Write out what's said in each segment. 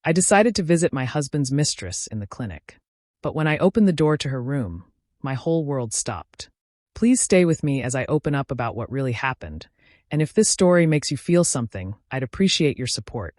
I decided to visit my husband's mistress in the clinic. But when I opened the door to her room, my whole world stopped. Please stay with me as I open up about what really happened, and if this story makes you feel something, I'd appreciate your support.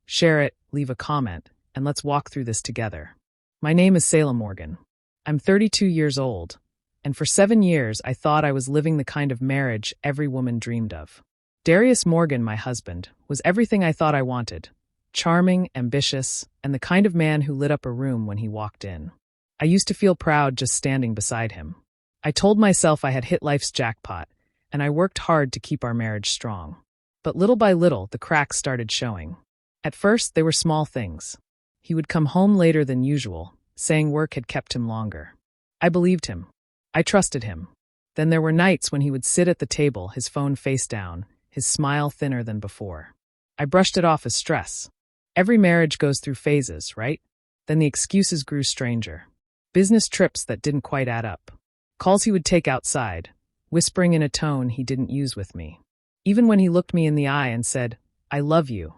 Share it, leave a comment, and let's walk through this together. My name is Salem Morgan. I'm 32 years old, and for 7 years I thought I was living the kind of marriage every woman dreamed of. Darius Morgan, my husband, was everything I thought I wanted. Charming, ambitious, and the kind of man who lit up a room when he walked in. I used to feel proud just standing beside him. I told myself I had hit life's jackpot, and I worked hard to keep our marriage strong. But little by little, the cracks started showing. At first, they were small things. He would come home later than usual, saying work had kept him longer. I believed him. I trusted him. Then there were nights when he would sit at the table, his phone face down, his smile thinner than before. I brushed it off as stress. Every marriage goes through phases, right? Then the excuses grew stranger. Business trips that didn't quite add up. Calls he would take outside, whispering in a tone he didn't use with me. Even when he looked me in the eye and said, "I love you,"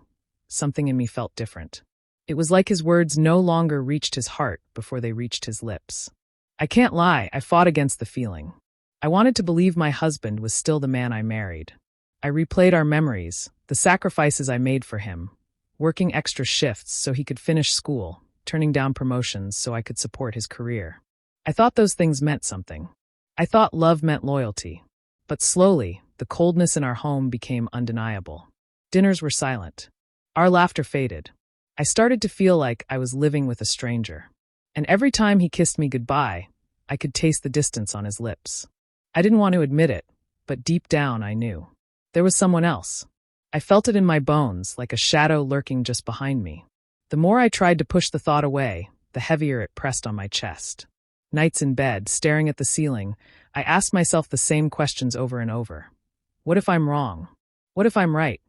something in me felt different. It was like his words no longer reached his heart before they reached his lips. I can't lie, I fought against the feeling. I wanted to believe my husband was still the man I married. I replayed our memories, the sacrifices I made for him, working extra shifts so he could finish school, turning down promotions so I could support his career. I thought those things meant something. I thought love meant loyalty. But slowly, the coldness in our home became undeniable. Dinners were silent. Our laughter faded. I started to feel like I was living with a stranger. And every time he kissed me goodbye, I could taste the distance on his lips. I didn't want to admit it, but deep down I knew. There was someone else. I felt it in my bones, like a shadow lurking just behind me. The more I tried to push the thought away, the heavier it pressed on my chest. Nights in bed, staring at the ceiling, I asked myself the same questions over and over. What if I'm wrong? What if I'm right?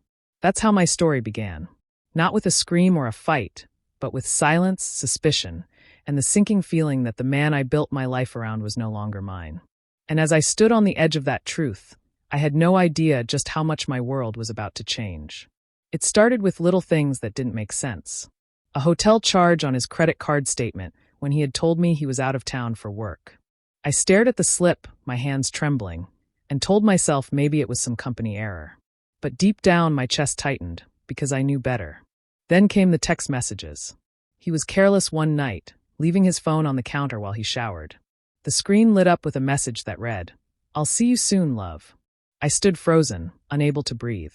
That's how my story began. Not with a scream or a fight, but with silence, suspicion, and the sinking feeling that the man I built my life around was no longer mine. And as I stood on the edge of that truth, I had no idea just how much my world was about to change. It started with little things that didn't make sense. A hotel charge on his credit card statement when he had told me he was out of town for work. I stared at the slip, my hands trembling, and told myself maybe it was some company error. But deep down my chest tightened, because I knew better. Then came the text messages. He was careless one night, leaving his phone on the counter while he showered. The screen lit up with a message that read, "I'll see you soon, love." I stood frozen, unable to breathe.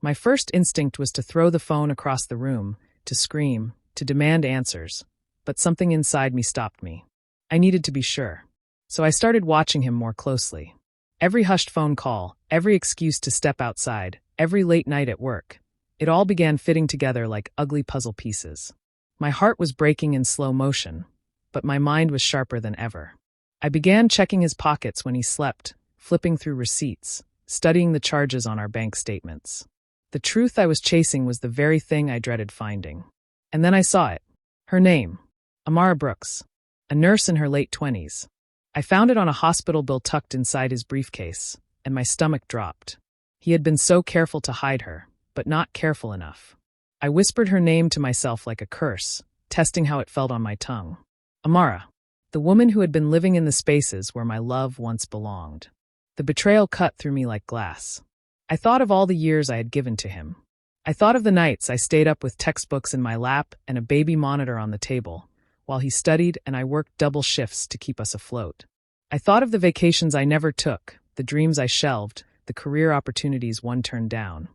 My first instinct was to throw the phone across the room, to scream, to demand answers, but something inside me stopped me. I needed to be sure. So I started watching him more closely. Every hushed phone call, every excuse to step outside, every late night at work, it all began fitting together like ugly puzzle pieces. My heart was breaking in slow motion, but my mind was sharper than ever. I began checking his pockets when he slept, flipping through receipts, studying the charges on our bank statements. The truth I was chasing was the very thing I dreaded finding. And then I saw it. Her name, Amara Brooks, a nurse in her late 20s. I found it on a hospital bill tucked inside his briefcase, and my stomach dropped. He had been so careful to hide her, but not careful enough. I whispered her name to myself like a curse, testing how it felt on my tongue. Amara, the woman who had been living in the spaces where my love once belonged. The betrayal cut through me like glass. I thought of all the years I had given to him. I thought of the nights I stayed up with textbooks in my lap and a baby monitor on the table, while he studied and I worked double shifts to keep us afloat. I thought of the vacations I never took, the dreams I shelved, the career opportunities one turned down.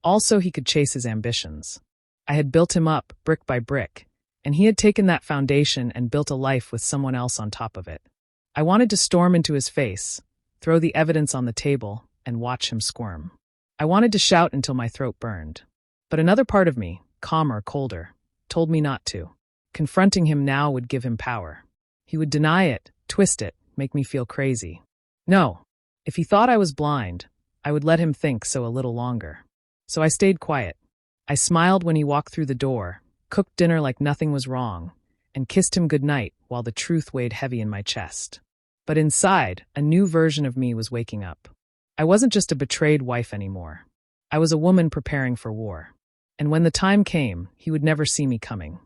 Also, he could chase his ambitions. I had built him up, brick by brick, and he had taken that foundation and built a life with someone else on top of it. I wanted to storm into his face, throw the evidence on the table, and watch him squirm. I wanted to shout until my throat burned. But another part of me, calmer, colder, told me not to. Confronting him now would give him power. He would deny it, twist it, make me feel crazy. No, if he thought I was blind, I would let him think so a little longer. So I stayed quiet. I smiled when he walked through the door, cooked dinner like nothing was wrong, and kissed him goodnight while the truth weighed heavy in my chest. But inside, a new version of me was waking up. I wasn't just a betrayed wife anymore. I was a woman preparing for war. And when the time came, he would never see me coming.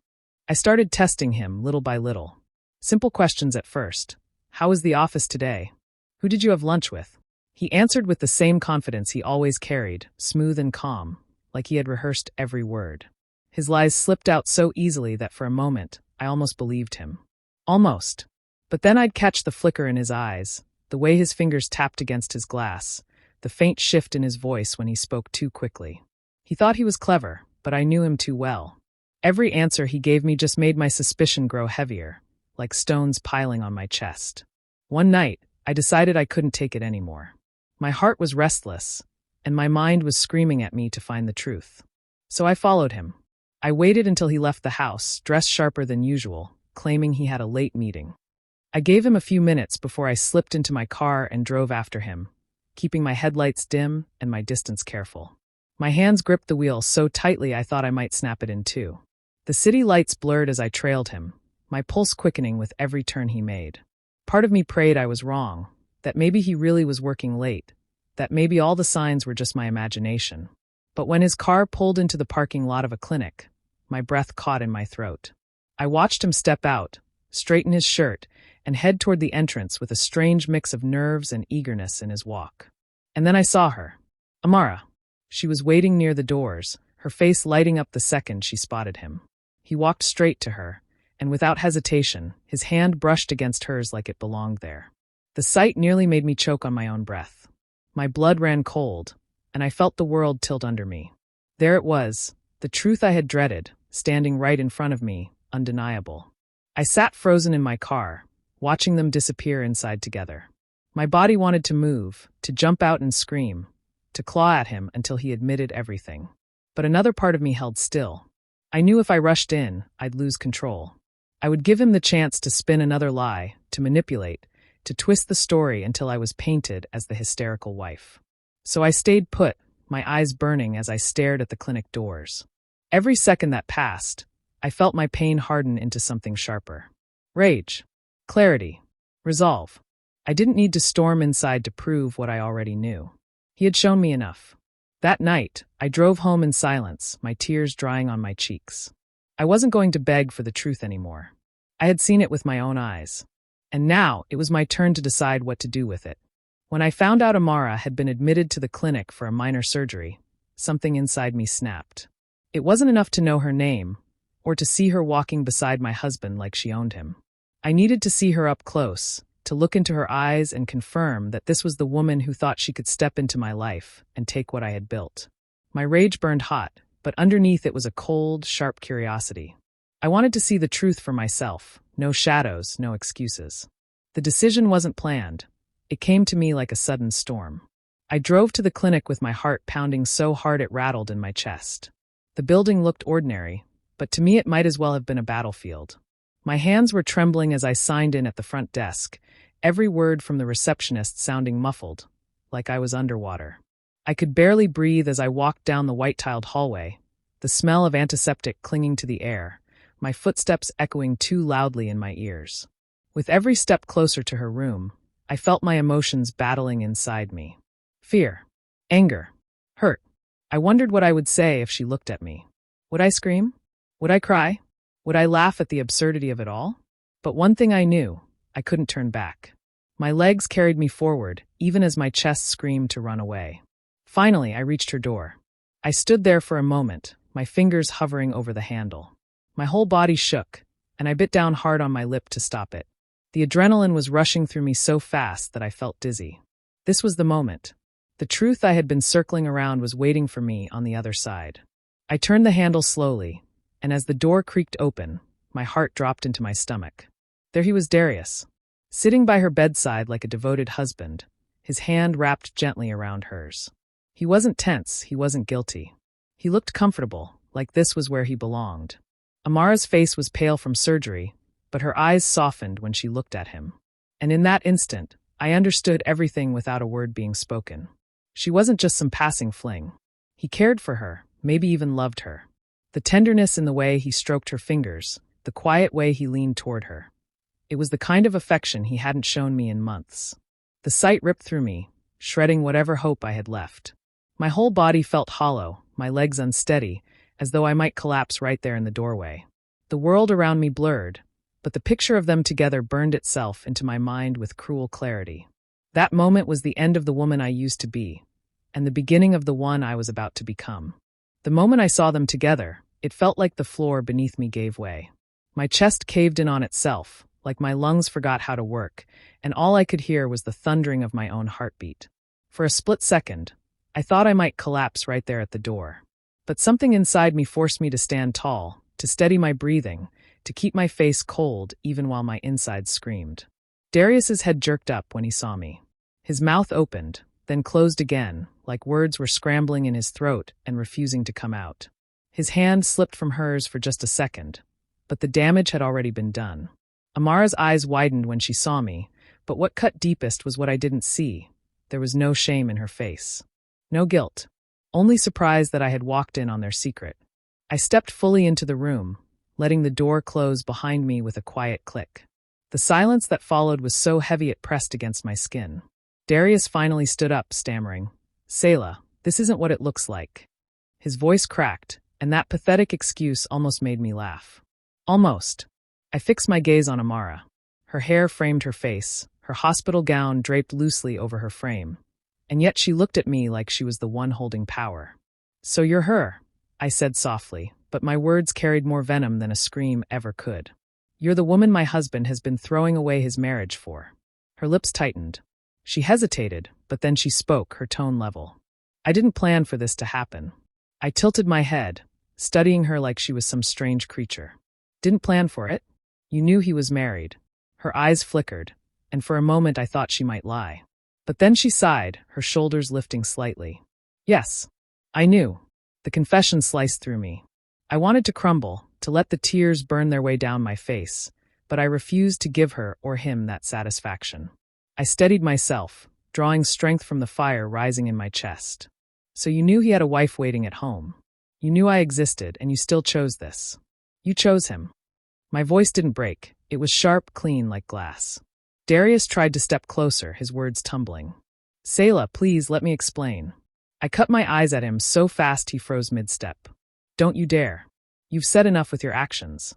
I started testing him little by little. Simple questions at first. How was the office today? Who did you have lunch with? He answered with the same confidence he always carried, smooth and calm, like he had rehearsed every word. His lies slipped out so easily that for a moment, I almost believed him. Almost. But then I'd catch the flicker in his eyes, the way his fingers tapped against his glass, the faint shift in his voice when he spoke too quickly. He thought he was clever, but I knew him too well. Every answer he gave me just made my suspicion grow heavier, like stones piling on my chest. One night, I decided I couldn't take it anymore. My heart was restless, and my mind was screaming at me to find the truth. So I followed him. I waited until he left the house, dressed sharper than usual, claiming he had a late meeting. I gave him a few minutes before I slipped into my car and drove after him, keeping my headlights dim and my distance careful. My hands gripped the wheel so tightly I thought I might snap it in two. The city lights blurred as I trailed him, my pulse quickening with every turn he made. Part of me prayed I was wrong, that maybe he really was working late, that maybe all the signs were just my imagination. But when his car pulled into the parking lot of a clinic, my breath caught in my throat. I watched him step out, straighten his shirt, and head toward the entrance with a strange mix of nerves and eagerness in his walk. And then I saw her. Amara. She was waiting near the doors, her face lighting up the second she spotted him. He walked straight to her, and without hesitation, his hand brushed against hers like it belonged there. The sight nearly made me choke on my own breath. My blood ran cold, and I felt the world tilt under me. There it was, the truth I had dreaded, standing right in front of me, undeniable. I sat frozen in my car, watching them disappear inside together. My body wanted to move, to jump out and scream, to claw at him until he admitted everything. But another part of me held still. I knew if I rushed in, I'd lose control. I would give him the chance to spin another lie, to manipulate, to twist the story until I was painted as the hysterical wife. So I stayed put, my eyes burning as I stared at the clinic doors. Every second that passed, I felt my pain harden into something sharper. Rage. Clarity. Resolve. I didn't need to storm inside to prove what I already knew. He had shown me enough. That night, I drove home in silence, my tears drying on my cheeks. I wasn't going to beg for the truth anymore. I had seen it with my own eyes. And now, it was my turn to decide what to do with it. When I found out Amara had been admitted to the clinic for a minor surgery, something inside me snapped. It wasn't enough to know her name, or to see her walking beside my husband like she owned him. I needed to see her up close, to look into her eyes and confirm that this was the woman who thought she could step into my life and take what I had built. My rage burned hot, but underneath it was a cold, sharp curiosity. I wanted to see the truth for myself, no shadows, no excuses. The decision wasn't planned. It came to me like a sudden storm. I drove to the clinic with my heart pounding so hard it rattled in my chest. The building looked ordinary, but to me it might as well have been a battlefield. My hands were trembling as I signed in at the front desk, every word from the receptionist sounding muffled, like I was underwater. I could barely breathe as I walked down the white-tiled hallway, the smell of antiseptic clinging to the air, my footsteps echoing too loudly in my ears. With every step closer to her room, I felt my emotions battling inside me. Fear, anger, hurt. I wondered what I would say if she looked at me. Would I scream? Would I cry? Would I laugh at the absurdity of it all? But one thing I knew, I couldn't turn back. My legs carried me forward, even as my chest screamed to run away. Finally, I reached her door. I stood there for a moment, my fingers hovering over the handle. My whole body shook, and I bit down hard on my lip to stop it. The adrenaline was rushing through me so fast that I felt dizzy. This was the moment. The truth I had been circling around was waiting for me on the other side. I turned the handle slowly, and as the door creaked open, my heart dropped into my stomach. There he was, Darius, sitting by her bedside like a devoted husband, his hand wrapped gently around hers. He wasn't tense, he wasn't guilty. He looked comfortable, like this was where he belonged. Amara's face was pale from surgery, but her eyes softened when she looked at him. And in that instant, I understood everything without a word being spoken. She wasn't just some passing fling. He cared for her, maybe even loved her. The tenderness in the way he stroked her fingers, the quiet way he leaned toward her. It was the kind of affection he hadn't shown me in months. The sight ripped through me, shredding whatever hope I had left. My whole body felt hollow, my legs unsteady, as though I might collapse right there in the doorway. The world around me blurred, but the picture of them together burned itself into my mind with cruel clarity. That moment was the end of the woman I used to be, and the beginning of the one I was about to become. The moment I saw them together, it felt like the floor beneath me gave way. My chest caved in on itself, like my lungs forgot how to work, and all I could hear was the thundering of my own heartbeat. For a split second, I thought I might collapse right there at the door. But something inside me forced me to stand tall, to steady my breathing, to keep my face cold even while my insides screamed. Darius's head jerked up when he saw me. His mouth opened, then closed again, like words were scrambling in his throat and refusing to come out. His hand slipped from hers for just a second, but the damage had already been done. Amara's eyes widened when she saw me, but what cut deepest was what I didn't see. There was no shame in her face. No guilt. Only surprise that I had walked in on their secret. I stepped fully into the room, letting the door close behind me with a quiet click. The silence that followed was so heavy it pressed against my skin. Darius finally stood up, stammering, "Selah, this isn't what it looks like." His voice cracked, and that pathetic excuse almost made me laugh. Almost. I fixed my gaze on Amara. Her hair framed her face, her hospital gown draped loosely over her frame. And yet she looked at me like she was the one holding power. "So you're her," I said softly, but my words carried more venom than a scream ever could. "You're the woman my husband has been throwing away his marriage for." Her lips tightened. She hesitated, but then she spoke, her tone level. I didn't plan for this to happen. I tilted my head, studying her like she was some strange creature. "Didn't plan for it? You knew he was married." Her eyes flickered, and for a moment I thought she might lie. But then she sighed, her shoulders lifting slightly. "Yes, I knew." The confession sliced through me. I wanted to crumble, to let the tears burn their way down my face, but I refused to give her or him that satisfaction. I steadied myself, drawing strength from the fire rising in my chest. "So you knew he had a wife waiting at home. You knew I existed, and you still chose this. You chose him." My voice didn't break. It was sharp, clean, like glass. Darius tried to step closer, his words tumbling. "Selah, please let me explain." I cut my eyes at him so fast he froze mid-step. "Don't you dare. You've said enough with your actions."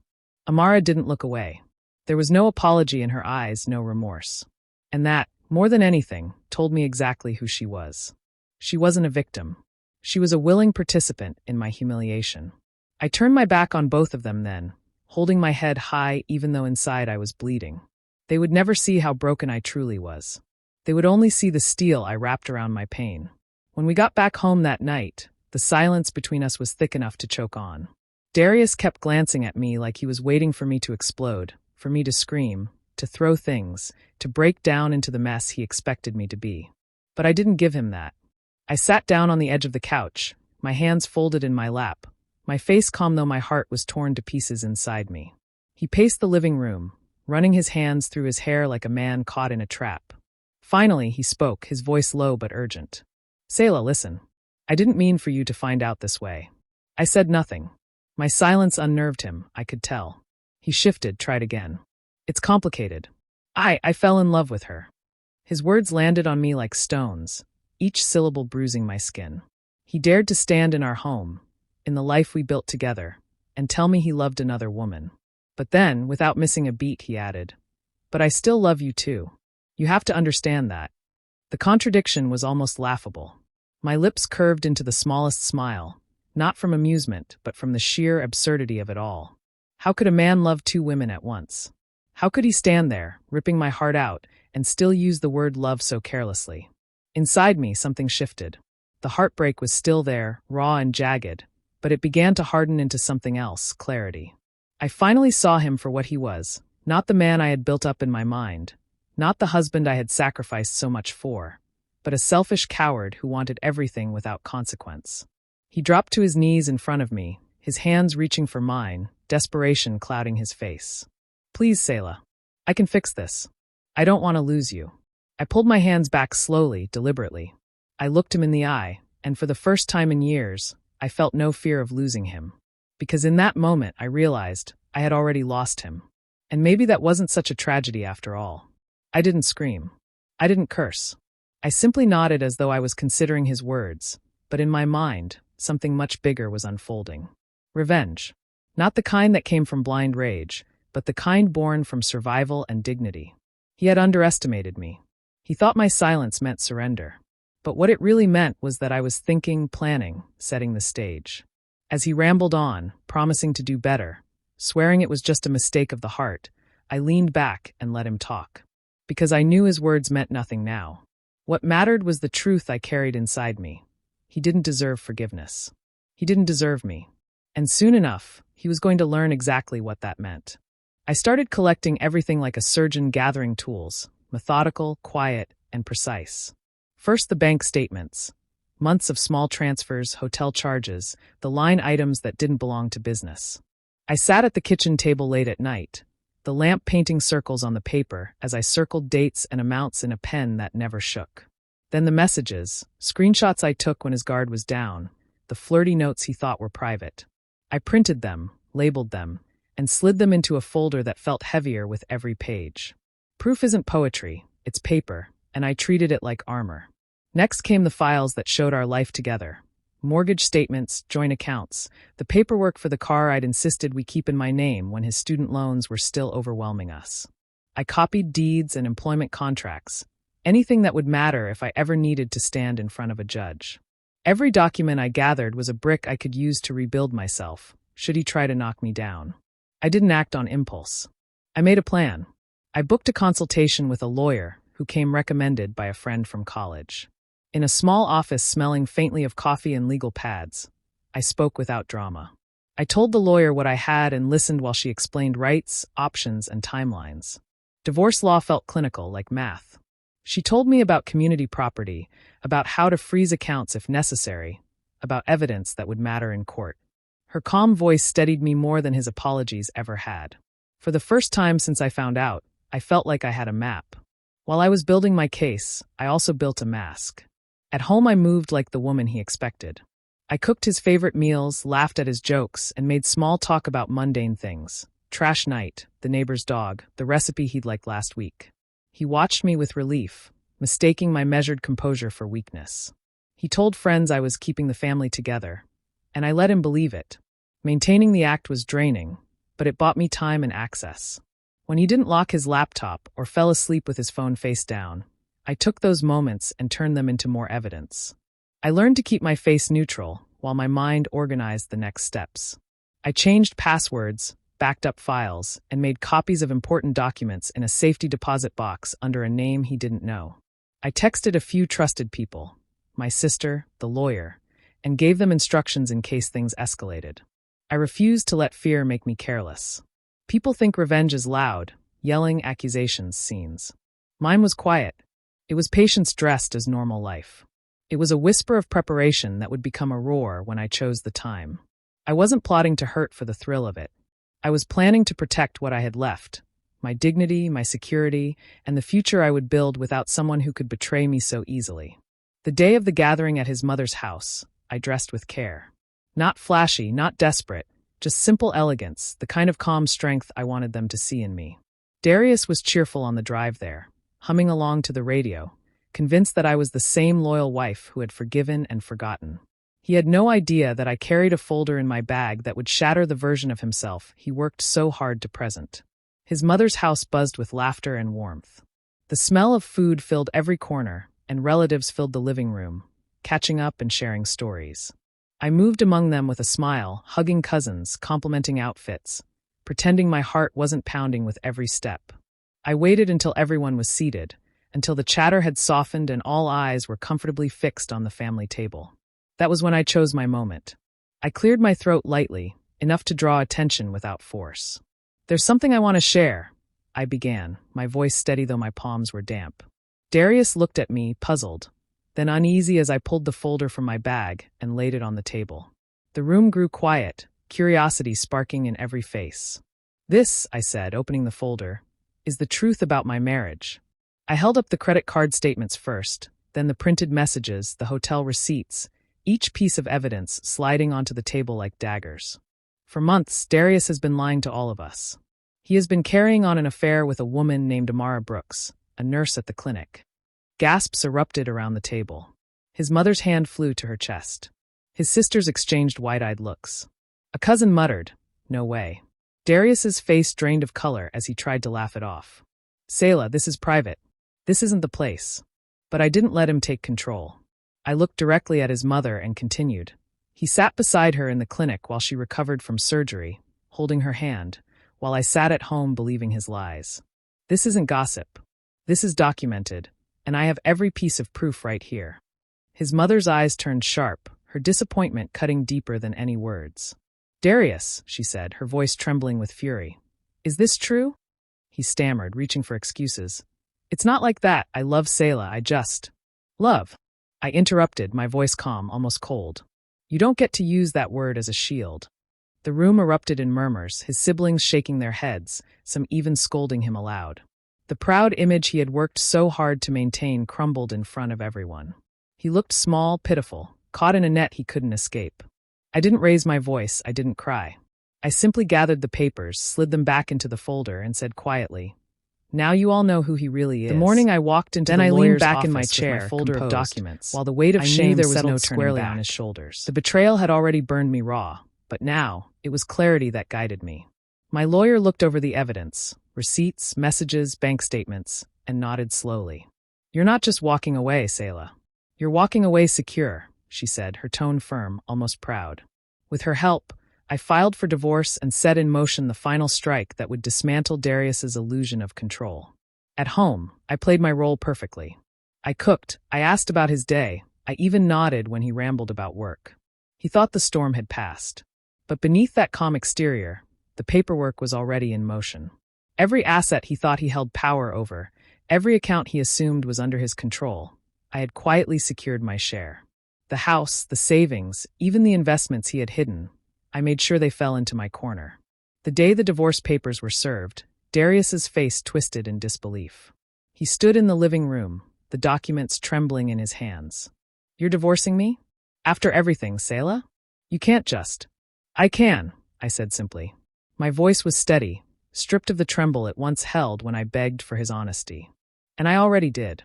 Amara didn't look away. There was no apology in her eyes, no remorse. And that, more than anything, told me exactly who she was. She wasn't a victim. She was a willing participant in my humiliation. I turned my back on both of them then, holding my head high even though inside I was bleeding. They would never see how broken I truly was. They would only see the steel I wrapped around my pain. When we got back home that night, the silence between us was thick enough to choke on. Darius kept glancing at me like he was waiting for me to explode, for me to scream, to throw things, to break down into the mess he expected me to be. But I didn't give him that. I sat down on the edge of the couch, my hands folded in my lap, my face calm though my heart was torn to pieces inside me. He paced the living room, running his hands through his hair like a man caught in a trap. Finally, he spoke, his voice low but urgent. "Selah, listen. I didn't mean for you to find out this way." I said nothing. My silence unnerved him, I could tell. He shifted, tried again. "It's complicated. I fell in love with her." His words landed on me like stones, each syllable bruising my skin. He dared to stand in our home, in the life we built together, and tell me he loved another woman. But then, without missing a beat, he added, "But I still love you too. You have to understand that." The contradiction was almost laughable. My lips curved into the smallest smile, not from amusement, but from the sheer absurdity of it all. How could a man love two women at once? How could he stand there, ripping my heart out, and still use the word love so carelessly? Inside me, something shifted. The heartbreak was still there, raw and jagged, but it began to harden into something else, clarity. I finally saw him for what he was, not the man I had built up in my mind, not the husband I had sacrificed so much for, but a selfish coward who wanted everything without consequence. He dropped to his knees in front of me, his hands reaching for mine, desperation clouding his face. "Please, Selah. I can fix this. I don't want to lose you." I pulled my hands back slowly, deliberately. I looked him in the eye, and for the first time in years, I felt no fear of losing him. Because in that moment, I realized I had already lost him. And maybe that wasn't such a tragedy after all. I didn't scream. I didn't curse. I simply nodded as though I was considering his words, but in my mind, something much bigger was unfolding. Revenge. Not the kind that came from blind rage, but the kind born from survival and dignity. He had underestimated me. He thought my silence meant surrender. But what it really meant was that I was thinking, planning, setting the stage. As he rambled on, promising to do better, swearing it was just a mistake of the heart, I leaned back and let him talk. Because I knew his words meant nothing now. What mattered was the truth I carried inside me. He didn't deserve forgiveness. He didn't deserve me. And soon enough, he was going to learn exactly what that meant. I started collecting everything like a surgeon gathering tools, methodical, quiet, and precise. First, the bank statements. Months of small transfers, hotel charges, the line items that didn't belong to business. I sat at the kitchen table late at night, the lamp painting circles on the paper as I circled dates and amounts in a pen that never shook. Then the messages, screenshots I took when his guard was down, the flirty notes he thought were private. I printed them, labeled them, and slid them into a folder that felt heavier with every page. Proof isn't poetry, it's paper, and I treated it like armor. Next came the files that showed our life together. Mortgage statements, joint accounts, the paperwork for the car I'd insisted we keep in my name when his student loans were still overwhelming us. I copied deeds and employment contracts, anything that would matter if I ever needed to stand in front of a judge. Every document I gathered was a brick I could use to rebuild myself, should he try to knock me down. I didn't act on impulse. I made a plan. I booked a consultation with a lawyer who came recommended by a friend from college. In a small office smelling faintly of coffee and legal pads, I spoke without drama. I told the lawyer what I had and listened while she explained rights, options, and timelines. Divorce law felt clinical, like math. She told me about community property, about how to freeze accounts if necessary, about evidence that would matter in court. Her calm voice steadied me more than his apologies ever had. For the first time since I found out, I felt like I had a map. While I was building my case, I also built a mask. At home I moved like the woman he expected. I cooked his favorite meals, laughed at his jokes, and made small talk about mundane things. Trash night, the neighbor's dog, the recipe he'd liked last week. He watched me with relief, mistaking my measured composure for weakness. He told friends I was keeping the family together, and I let him believe it. Maintaining the act was draining, but it bought me time and access. When he didn't lock his laptop or fell asleep with his phone face down, I took those moments and turned them into more evidence. I learned to keep my face neutral while my mind organized the next steps. I changed passwords, backed up files, and made copies of important documents in a safety deposit box under a name he didn't know. I texted a few trusted people, my sister, the lawyer, and gave them instructions in case things escalated. I refused to let fear make me careless. People think revenge is loud, yelling accusations, scenes. Mine was quiet. It was patience dressed as normal life. It was a whisper of preparation that would become a roar when I chose the time. I wasn't plotting to hurt for the thrill of it. I was planning to protect what I had left, my dignity, my security, and the future I would build without someone who could betray me so easily. The day of the gathering at his mother's house, I dressed with care. Not flashy, not desperate, just simple elegance, the kind of calm strength I wanted them to see in me. Darius was cheerful on the drive there, humming along to the radio, convinced that I was the same loyal wife who had forgiven and forgotten. He had no idea that I carried a folder in my bag that would shatter the version of himself he worked so hard to present. His mother's house buzzed with laughter and warmth. The smell of food filled every corner, and relatives filled the living room, catching up and sharing stories. I moved among them with a smile, hugging cousins, complimenting outfits, pretending my heart wasn't pounding with every step. I waited until everyone was seated, until the chatter had softened and all eyes were comfortably fixed on the family table. That was when I chose my moment. I cleared my throat lightly, enough to draw attention without force. "There's something I want to share," I began, my voice steady though my palms were damp. Darius looked at me, puzzled, then uneasy as I pulled the folder from my bag and laid it on the table. The room grew quiet, curiosity sparking in every face. "This," I said, opening the folder, "is the truth about my marriage." I held up the credit card statements first, then the printed messages, the hotel receipts, each piece of evidence sliding onto the table like daggers. For months, Darius has been lying to all of us. He has been carrying on an affair with a woman named Amara Brooks, a nurse at the clinic. Gasps erupted around the table. His mother's hand flew to her chest. His sisters exchanged wide-eyed looks. A cousin muttered, "No way." Darius's face drained of color as he tried to laugh it off. "Selah, this is private. This isn't the place." But I didn't let him take control. I looked directly at his mother and continued. He sat beside her in the clinic while she recovered from surgery, holding her hand, while I sat at home believing his lies. This isn't gossip. This is documented, and I have every piece of proof right here. His mother's eyes turned sharp, her disappointment cutting deeper than any words. "Darius," she said, her voice trembling with fury. "Is this true?" He stammered, reaching for excuses. "It's not like that. I love Selah. I just..." "Love?" I interrupted, my voice calm, almost cold. "You don't get to use that word as a shield." The room erupted in murmurs, his siblings shaking their heads, some even scolding him aloud. The proud image he had worked so hard to maintain crumbled in front of everyone. He looked small, pitiful, caught in a net he couldn't escape. I didn't raise my voice, I didn't cry. I simply gathered the papers, slid them back into the folder, and said quietly, "Now you all know who he really is." The morning I walked into the lawyer's office in my chair, with my folder of documents, while the weight of shame settled squarely on his shoulders. The betrayal had already burned me raw, but now it was clarity that guided me. My lawyer looked over the evidence, receipts, messages, bank statements, and nodded slowly. "You're not just walking away, Selah. You're walking away secure," she said, her tone firm, almost proud. With her help, I filed for divorce and set in motion the final strike that would dismantle Darius's illusion of control. At home, I played my role perfectly. I cooked, I asked about his day, I even nodded when he rambled about work. He thought the storm had passed. But beneath that calm exterior, the paperwork was already in motion. Every asset he thought he held power over, every account he assumed was under his control, I had quietly secured my share. The house, the savings, even the investments he had hidden, I made sure they fell into my corner. The day the divorce papers were served, Darius's face twisted in disbelief. He stood in the living room, the documents trembling in his hands. "You're divorcing me? After everything, Selah? You can't just..." "I can," I said simply. My voice was steady, stripped of the tremble it once held when I begged for his honesty. And I already did.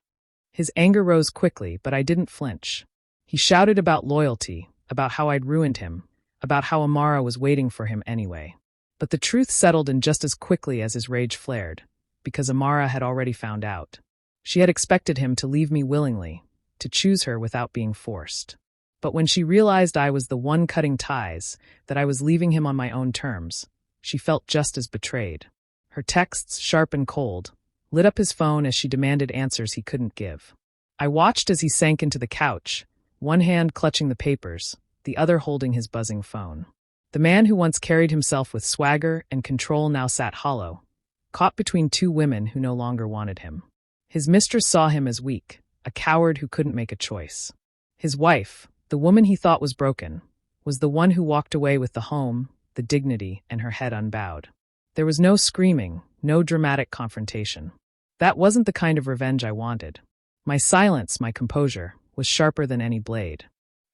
His anger rose quickly, but I didn't flinch. He shouted about loyalty, about how I'd ruined him, about how Amara was waiting for him anyway. But the truth settled in just as quickly as his rage flared, because Amara had already found out. She had expected him to leave me willingly, to choose her without being forced. But when she realized I was the one cutting ties, that I was leaving him on my own terms, she felt just as betrayed. Her texts, sharp and cold, lit up his phone as she demanded answers he couldn't give. I watched as he sank into the couch, one hand clutching the papers, the other holding his buzzing phone. The man who once carried himself with swagger and control now sat hollow, caught between two women who no longer wanted him. His mistress saw him as weak, a coward who couldn't make a choice. His wife, the woman he thought was broken, was the one who walked away with the home, the dignity, and her head unbowed. There was no screaming, no dramatic confrontation. That wasn't the kind of revenge I wanted. My silence, my composure, was sharper than any blade.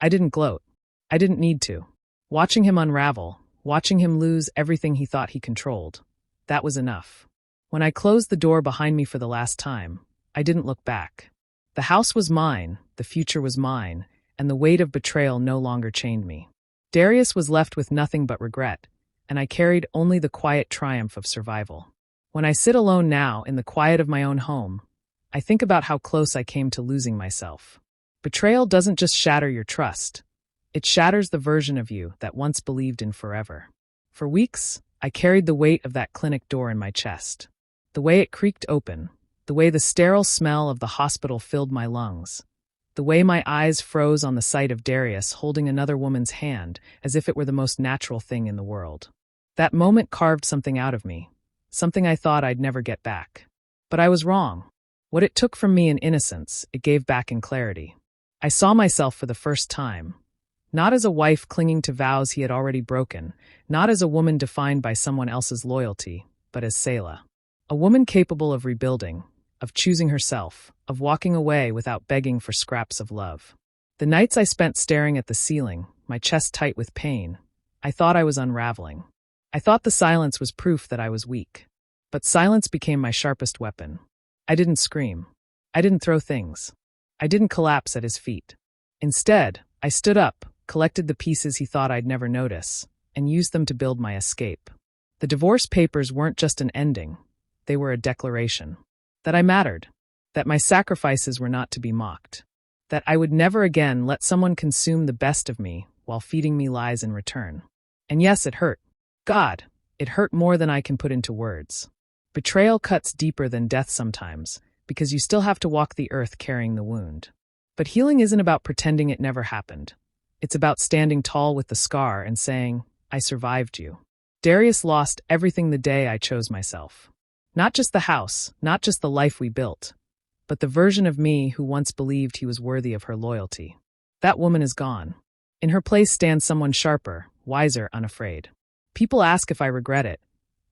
I didn't gloat. I didn't need to. Watching him unravel, watching him lose everything he thought he controlled, that was enough. When I closed the door behind me for the last time, I didn't look back. The house was mine, the future was mine, and the weight of betrayal no longer chained me. Darius was left with nothing but regret, and I carried only the quiet triumph of survival. When I sit alone now in the quiet of my own home, I think about how close I came to losing myself. Betrayal doesn't just shatter your trust. It shatters the version of you that once believed in forever. For weeks, I carried the weight of that clinic door in my chest. The way it creaked open, the way the sterile smell of the hospital filled my lungs, the way my eyes froze on the sight of Darius holding another woman's hand as if it were the most natural thing in the world. That moment carved something out of me, something I thought I'd never get back. But I was wrong. What it took from me in innocence, it gave back in clarity. I saw myself for the first time, not as a wife clinging to vows he had already broken, not as a woman defined by someone else's loyalty, but as Selah. A woman capable of rebuilding, of choosing herself, of walking away without begging for scraps of love. The nights I spent staring at the ceiling, my chest tight with pain, I thought I was unraveling. I thought the silence was proof that I was weak. But silence became my sharpest weapon. I didn't scream. I didn't throw things. I didn't collapse at his feet. Instead, I stood up, collected the pieces he thought I'd never notice, and used them to build my escape. The divorce papers weren't just an ending, they were a declaration. That I mattered, that my sacrifices were not to be mocked, that I would never again let someone consume the best of me while feeding me lies in return. And yes, it hurt. God, it hurt more than I can put into words. Betrayal cuts deeper than death sometimes, because you still have to walk the earth carrying the wound. But healing isn't about pretending it never happened. It's about standing tall with the scar and saying, I survived you. Darius lost everything the day I chose myself. Not just the house, not just the life we built, but the version of me who once believed he was worthy of her loyalty. That woman is gone. In her place stands someone sharper, wiser, unafraid. People ask if I regret it,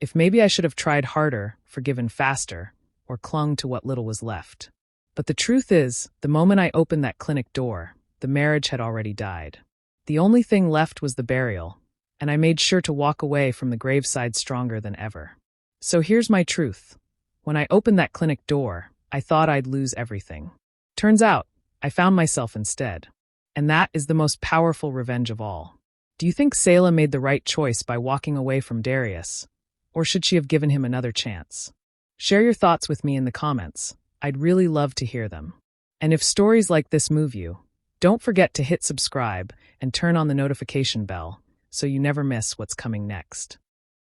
if maybe I should have tried harder, forgiven faster, or clung to what little was left. But the truth is, the moment I opened that clinic door, the marriage had already died. The only thing left was the burial, and I made sure to walk away from the graveside stronger than ever. So here's my truth. When I opened that clinic door, I thought I'd lose everything. Turns out, I found myself instead. And that is the most powerful revenge of all. Do you think Selah made the right choice by walking away from Darius? Or should she have given him another chance? Share your thoughts with me in the comments. I'd really love to hear them. And if stories like this move you, don't forget to hit subscribe and turn on the notification bell so you never miss what's coming next.